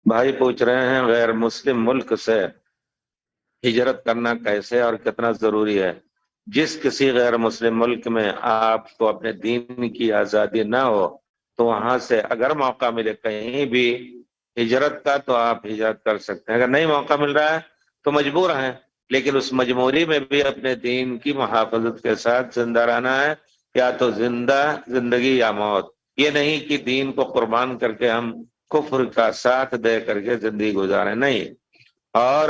بھائی پوچھ رہے ہیں غیر مسلم ملک سے ہجرت کرنا کیسے اور کتنا ضروری ہے؟ جس کسی غیر مسلم ملک میں آپ کو اپنے دین کی آزادی نہ ہو تو وہاں سے اگر موقع ملے کہیں بھی ہجرت کا تو آپ ہجرت کر سکتے ہیں۔ اگر نہیں موقع مل رہا ہے تو مجبور ہیں، لیکن اس مجبوری میں بھی اپنے دین کی محافظت کے ساتھ زندہ رہنا ہے، یا تو زندگی یا موت۔ یہ نہیں کہ دین کو قربان کر کے ہم کفر کا ساتھ دے کر کے زندگی گزارے، نہیں۔ اور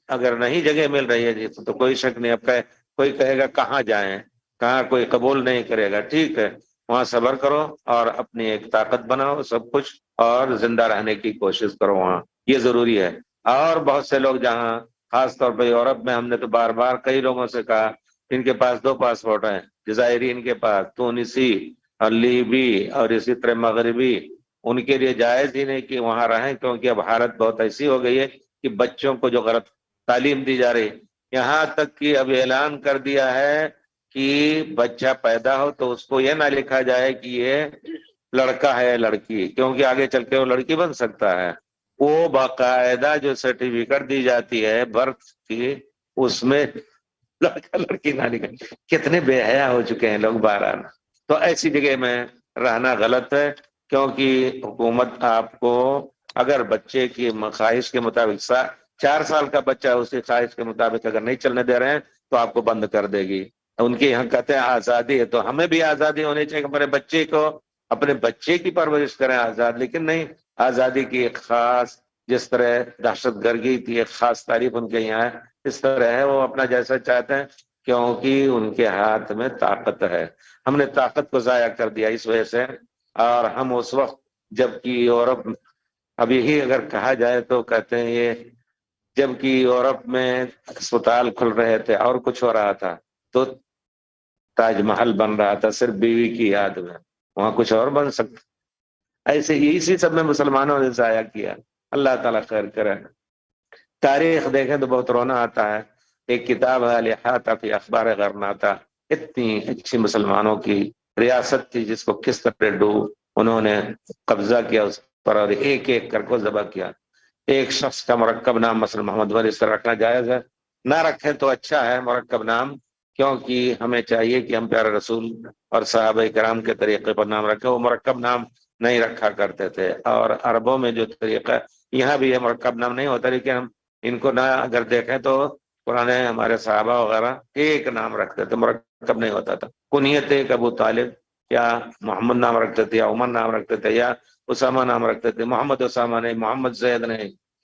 اگر نہیں جگہ مل رہی ہے جی تو کوئی شک نہیں، اب کوئی کہے گا کہاں جائیں، کہاں کوئی قبول نہیں کرے گا، ٹھیک ہے وہاں صبر کرو اور اپنی ایک طاقت بناؤ سب کچھ، اور زندہ رہنے کی کوشش کرو وہاں، یہ ضروری ہے۔ اور بہت سے لوگ جہاں خاص طور پہ یورپ میں، ہم نے تو بار بار کئی لوگوں سے کہا، ان کے پاس 2 پاسپورٹ ہیں، جزائرین کے پاس، تونسی اور لیبی اور اسی طرح مغربی، ان کے لیے جائز ہی نہیں کہ وہاں رہیں، کیونکہ اب حالت بہت ایسی ہو گئی ہے کہ بچوں کو جو غلط تعلیم دی جا رہی، یہاں تک کہ اب اعلان کر دیا ہے کہ بچہ پیدا ہو تو اس کو یہ نہ لکھا جائے کہ یہ لڑکا ہے لڑکی، کیونکہ آگے چل کے وہ لڑکی بن سکتا ہے۔ وہ باقاعدہ جو سرٹیفکیٹ دی جاتی ہے برتھ کی، اس میں لڑکا لڑکی نہ لکھا، کتنے بے حیا ہو چکے ہیں لوگ بہرحال۔ تو ایسی جگہ میں رہنا غلط ہے، کیونکہ حکومت آپ کو اگر بچے کی خواہش کے مطابق 4 سال کا بچہ اس کی خواہش کے مطابق اگر نہیں چلنے دے رہے ہیں تو آپ کو بند کر دے گی۔ ان کے یہاں کہتے ہیں آزادی ہے، تو ہمیں بھی آزادی ہونی چاہیے کہ اپنے بچے کی پرورش کریں آزاد، لیکن نہیں، آزادی کی ایک خاص، جس طرح دہشت گردی کی ایک خاص تعریف ان کے یہاں ہے، اس طرح ہے وہ اپنا جیسا چاہتے ہیں، کیونکہ ان کے ہاتھ میں طاقت ہے۔ ہم نے طاقت کو ضائع کر دیا اس وجہ سے، اور ہم اس وقت جبکہ یورپ، اب یہی اگر کہا جائے تو کہتے ہیں یہ جبکہ یورپ میں اسپتال کھل رہے تھے اور کچھ ہو رہا تھا، تو تاج محل بن رہا تھا صرف بیوی کی یاد میں، وہاں کچھ اور بن سکتا۔ ایسے ہی اسی سب میں مسلمانوں نے ضائع کیا۔ اللہ تعالیٰ خیر کرے۔ تاریخ دیکھیں تو بہت رونا آتا ہے۔ ایک کتاب ہے الاحاطہ فی اخبار غرناطہ، اتنی اچھی مسلمانوں کی ریاست تھی جس کو کس طرح انہوں نے قبضہ کیا اس پر، اور ایک ایک کر کو ذبح کیا۔ ایک شخص کا مرکب نام مثلا محمد ولی اس طرح رکھنا جائز ہے؟ نہ رکھیں تو اچھا ہے مرکب نام، کیونکہ ہمیں چاہیے کہ ہم پیارے رسول اور صحابہ کرام کے طریقے پر نام رکھیں۔ وہ مرکب نام نہیں رکھا کرتے تھے، اور عربوں میں جو طریقہ، یہاں بھی یہ مرکب نام نہیں ہوتا، لیکن ہم ان کو نہ اگر دیکھیں تو پرانے ہمارے صحابہ وغیرہ ایک نام رکھتے تھے، مرکب نہیں ہوتا تھا۔ کنیت ایک ابو طالب یا محمد نام رکھتے تھے، یا عمر نام رکھتے تھے، یا اسامہ نام رکھتے تھے، محمد اسامہ نہیں، محمد زید نہیں،